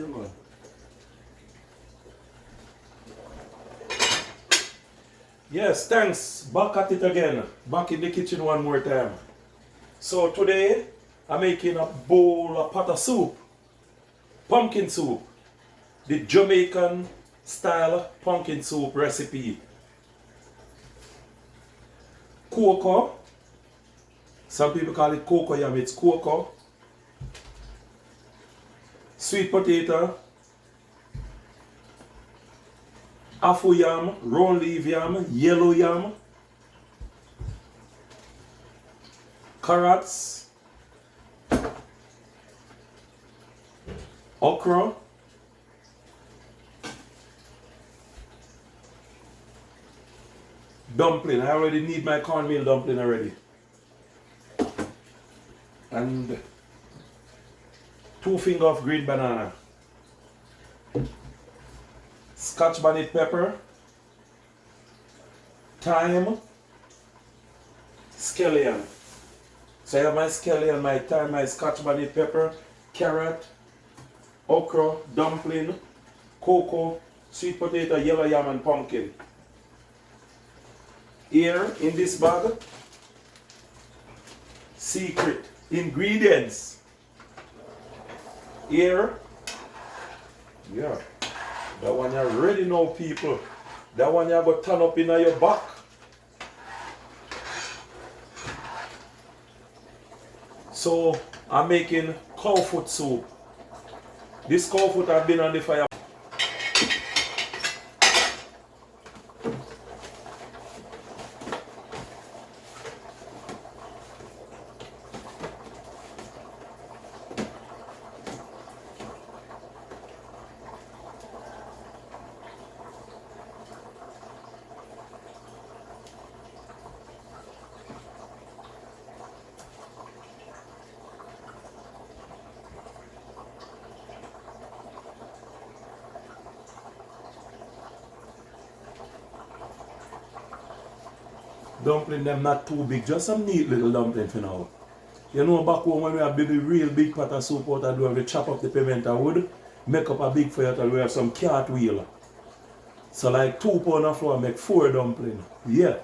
man. Yes, thanks. Back at it again. Back in the kitchen one more time. So today, I'm making a pot of soup. Pumpkin soup. The Jamaican style pumpkin soup recipe. Cocoa. Some people call it cocoa yam. It's cocoa. Sweet potato. Afu yam, round leaf yam, yellow yam, carrots, okra, dumpling. I already need my cornmeal dumpling already. And 2 fingers of green banana. Scotch bonnet pepper, thyme, scallion. So I have my scallion, my thyme, my scotch bonnet pepper, carrot, okra, dumpling, cocoa, sweet potato, yellow yam and pumpkin. Here in this bag, secret ingredients. Here, yeah. That one you already know, people. That one you got turn up in your back. So I'm making cow foot soup. This cow foot has been on the fire. Dumpling them not too big, just some neat little dumpling for now. You know back home when we have the real big pot of soup out of the door, we chop up the pimento wood, make up a big fire till we have some cartwheel. So like 2 pounds of flour make 4 dumplings. Yeah.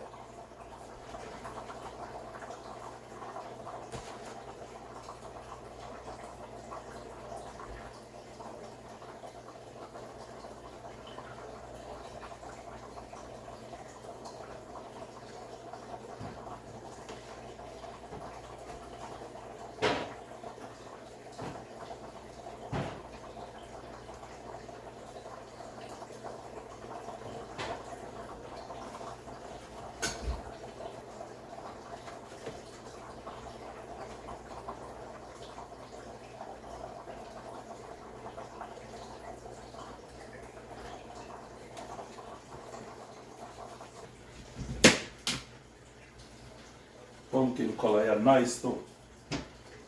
Pumpkin color, yeah, nice too.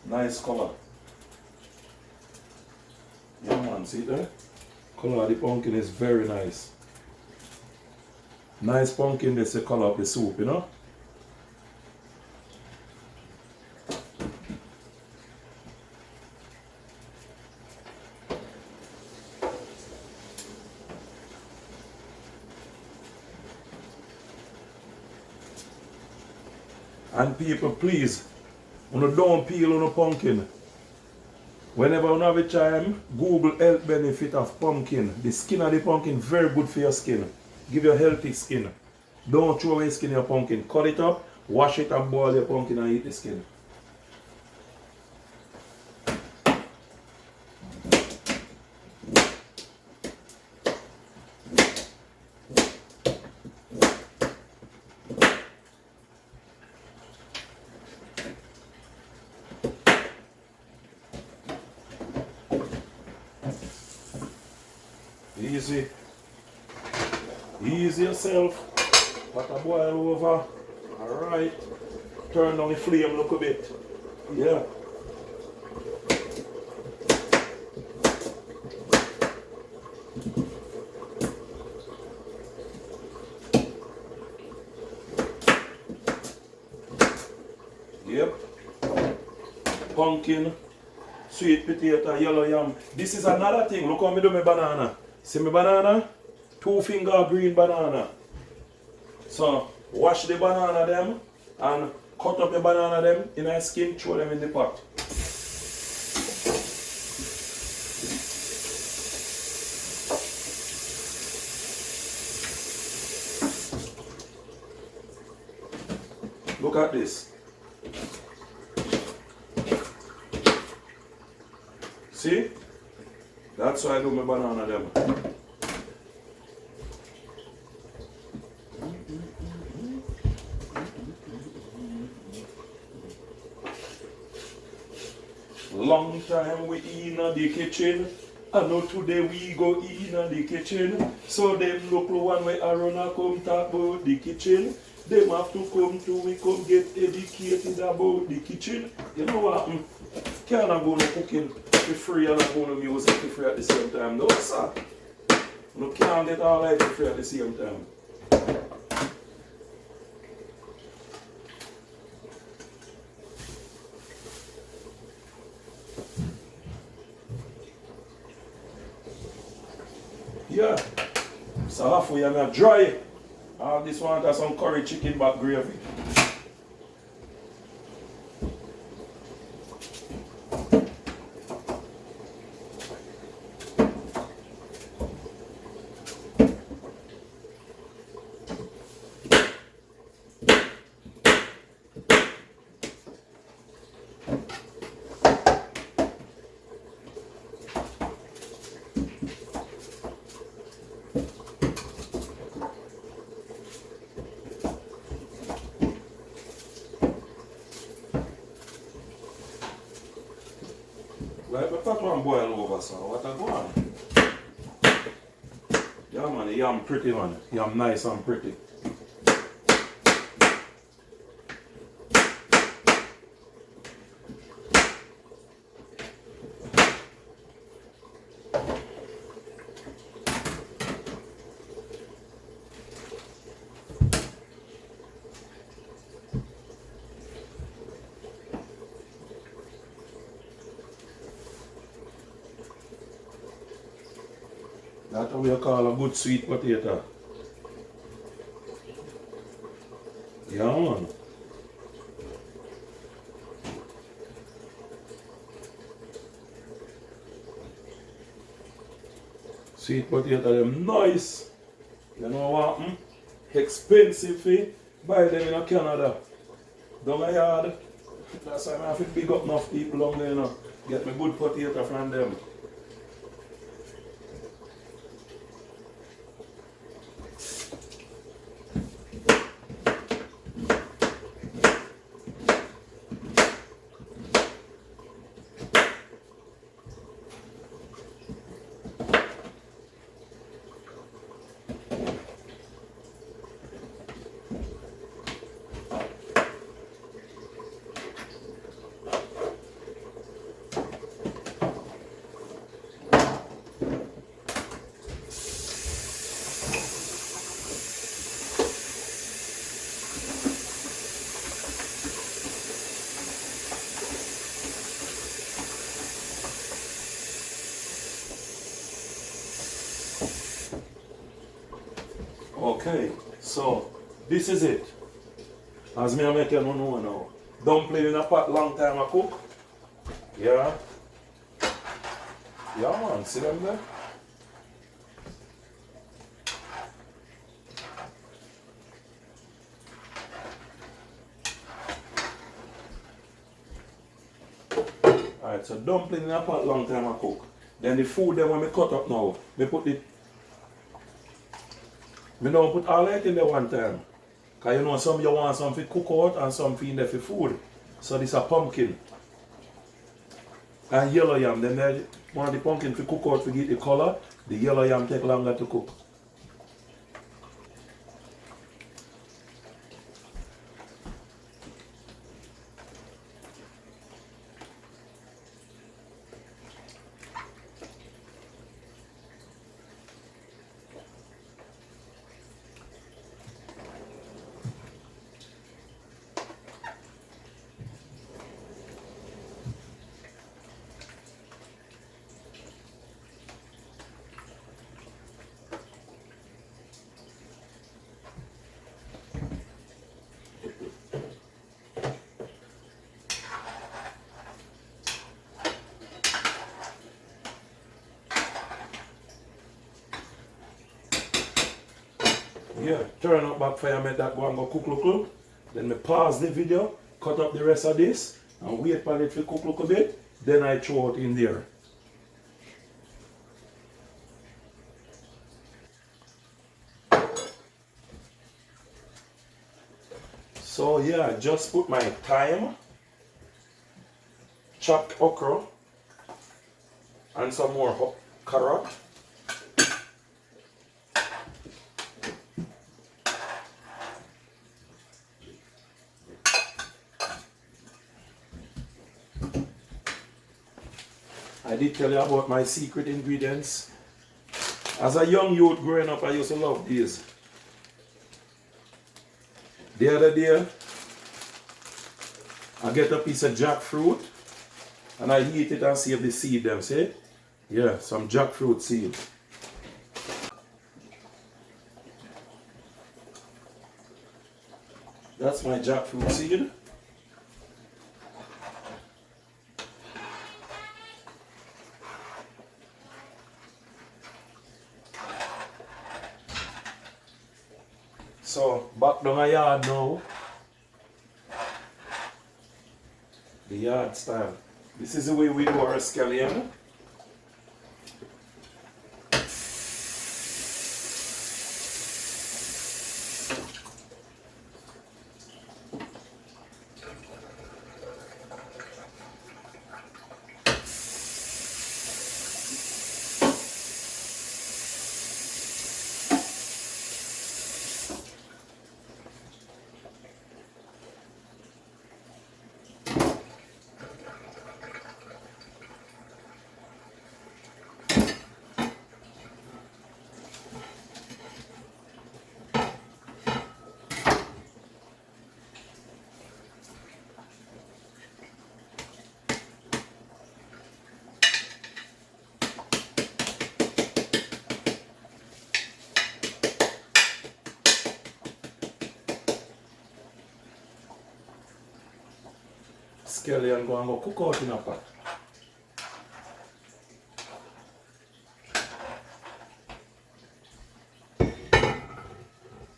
Nice color. Yeah man, see there? Color of the pumpkin is very nice. Nice pumpkin, that's the color of the soup, you know? And people, please, don't peel on a pumpkin. Whenever you have a time, Google health benefit of pumpkin. The skin of the pumpkin very good for your skin. Give you a healthy skin. Don't throw away skin in your pumpkin. Cut it up, wash it and boil your pumpkin and eat the skin. Easy. Ease yourself. Let it boil over. Alright. Turn down the flame a little bit. Yeah. Yep. Pumpkin sweet potato, yellow yam. This is another thing. Look how me do my banana. See my banana? 2-finger green banana. So wash the banana them and cut up the banana them in a skin, throw them in the pot. Look at this. See? That's why I do my banana them. Long time we in the kitchen. I know today we go in the kitchen. So them local one way around come talk about the kitchen. Them have to come to we come get educated about the kitchen. You know what? Can't go no cooking for free and go no music for free at the same time. No sir. You can't get all life for free at the same time. Yeah. So halfway I'm gonna dry it. All this one has some curry chicken back gravy. Like the pot one boil over, so what I go on? Yeah man, the yam pretty man. Yam nice and pretty. That's what we call a good sweet potato. Yeah man. Sweet potato them nice. You know what? Expensive fee. Buy them in Canada. Down my yard. That's why I have to pick up enough people down there, you know. Get me good potato from them. Okay, so this is it. As me make you know now. Dumpling in a pot long time I cook. Yeah. Yeah man, see them there? Alright, so dumpling in a pot long time I cook. Then the food then when I cut up now, me put it. Me don't put all that in there one time. Cause you know some you want some for cook out and some for in there for food. So this a pumpkin. And yellow yam. Then they want the pumpkin to cook out to get the color. The yellow yam take longer to cook. Yeah, turn up back fire, make that go and go cook look. Then me pause the video, cut up the rest of this, and wait for it to cook look a bit. Then I throw it in there. So yeah, just put my thyme, chopped okra, and some more carrot. I did tell you about my secret ingredients. As a young youth growing up, I used to love these. The other day, I get a piece of jackfruit and I eat it and save the seed them, see? Yeah, some jackfruit seed. That's my jackfruit seed. So, back down a yard now. The yard style. This is the way we do our scallion. Scallion go and go cook out in a pot.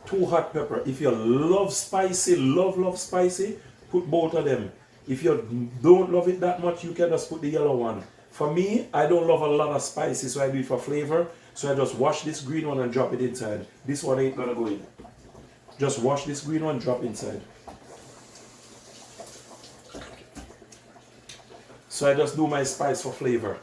Two hot pepper. If you love spicy, love spicy, put both of them. If you don't love it that much, you can just put the yellow one. For me, I don't love a lot of spicy, so I do it for flavor. So I just wash this green one and drop it inside. This one ain't gonna go in. Just wash this green one, drop inside. So I just do my spice for flavor.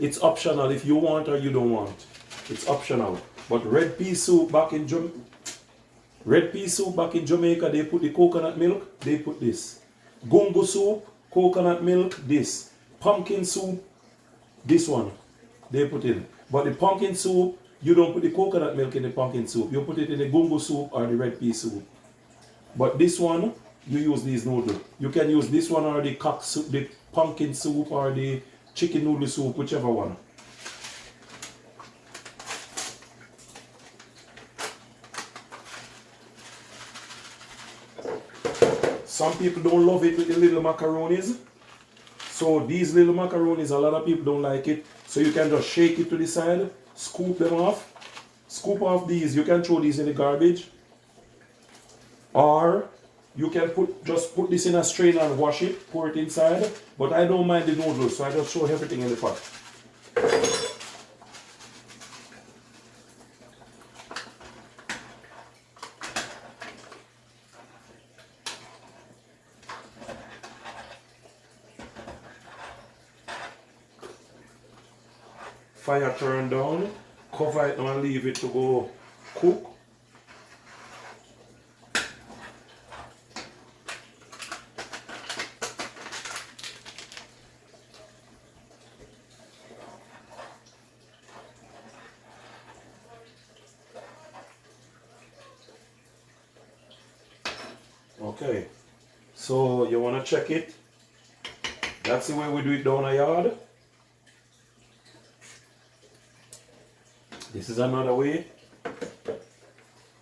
It's optional if you want or you don't want. It's optional. But red pea soup back in Jamaica, they put the coconut milk, they put this. Gungo soup, coconut milk, this. Pumpkin soup, this one, they put in. But the pumpkin soup, you don't put the coconut milk in the pumpkin soup. You put it in the gungo soup or the red pea soup. But this one, you use these noodles. You can use this one or the cock soup, the pumpkin soup or the chicken noodle soup, whichever one. Some people don't love it with the little macaronis. So these little macaronis, a lot of people don't like it. So you can just shake it to the side, scoop them off. Scoop off these. You can throw these in the garbage. Or you can just put this in a strainer and wash it, pour it inside. But I don't mind the noodles, so I just throw everything in the pot. Fire turn down, cover it and leave it to go cook. Okay, so you want to check it. That's the way we do it down a yard. This is another way.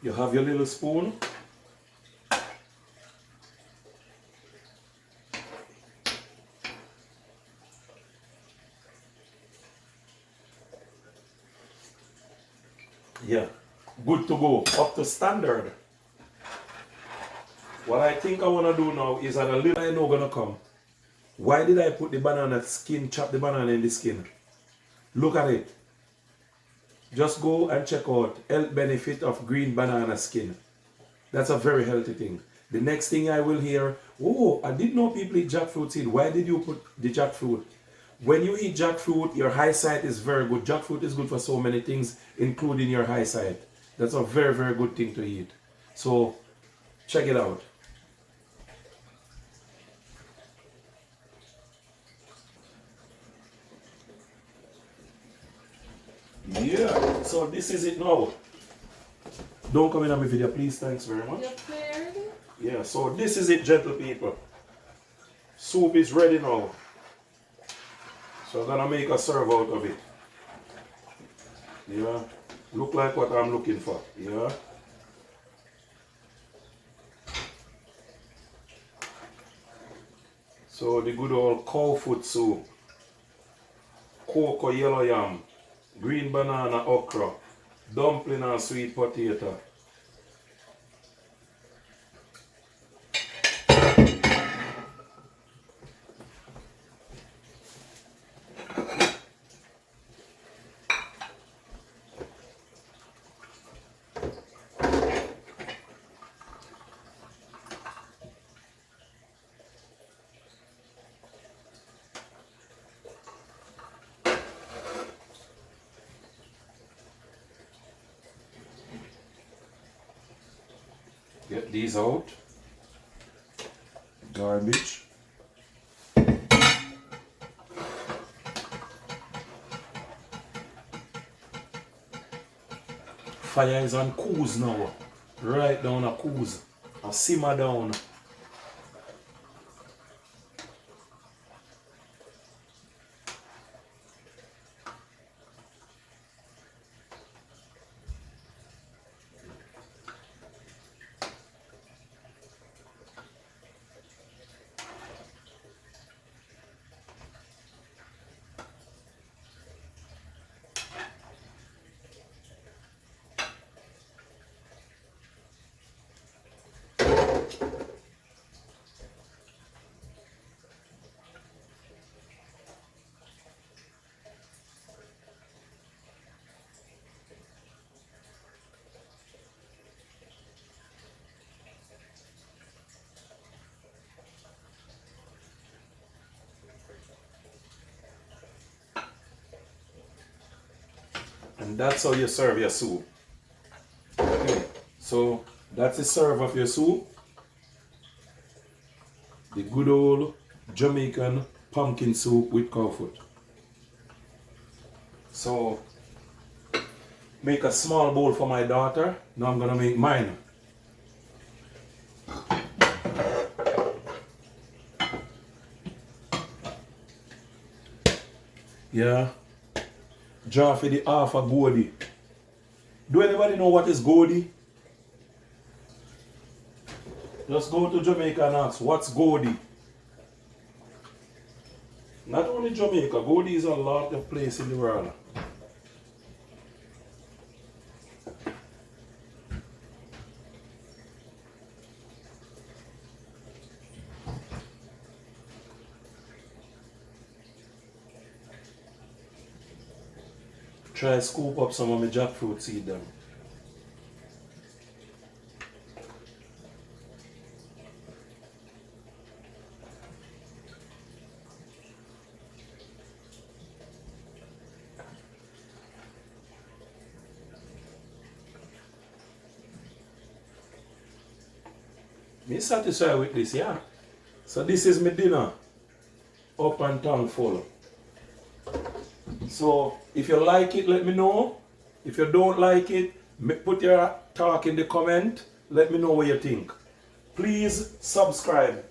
You have your little spoon. Yeah, good to go, up to standard. What I think I want to do now is that a little I know gonna come. Why did I put the banana skin, chop the banana in the skin? Look at it. Just go and check out health benefit of green banana skin. That's a very healthy thing. The next thing I will hear, oh, I didn't know people eat jackfruit seed. Why did you put the jackfruit? When you eat jackfruit, your eyesight is very good. Jackfruit is good for so many things, including your eyesight. That's a very, very good thing to eat. So, check it out. Yeah, so this is it now. Don't come in on my video, please. Thanks very much. You cleared? Yeah, so this is it, gentle people. Soup is ready now. So I'm gonna make a serve out of it. Yeah, look like what I'm looking for. Yeah. So the good old cow foot soup, cocoa yellow yam, green banana okra, dumpling and sweet potato. Get these out. Garbage. Fire is on coos now. Right down a coos. A simmer down. And that's how you serve your soup. Okay, so that's the serve of your soup. The good old Jamaican pumpkin soup with cow foot. So, make a small bowl for my daughter. Now I'm gonna make mine. Yeah. Jar for the half a goldie. Do anybody know what is goldie? Just go to Jamaica and ask, what's goldie? Not only Jamaica, goldie is a lot of places in the world. Try scoop up some of my jackfruit seed them. Me satisfied with this, yeah. So this is my dinner. Up and tongue full. So if you like it, let me know. If you don't like it, put your talk in the comment. Let me know what you think. Please subscribe.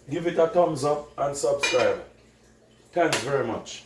Give it a thumbs up and subscribe. Thanks very much.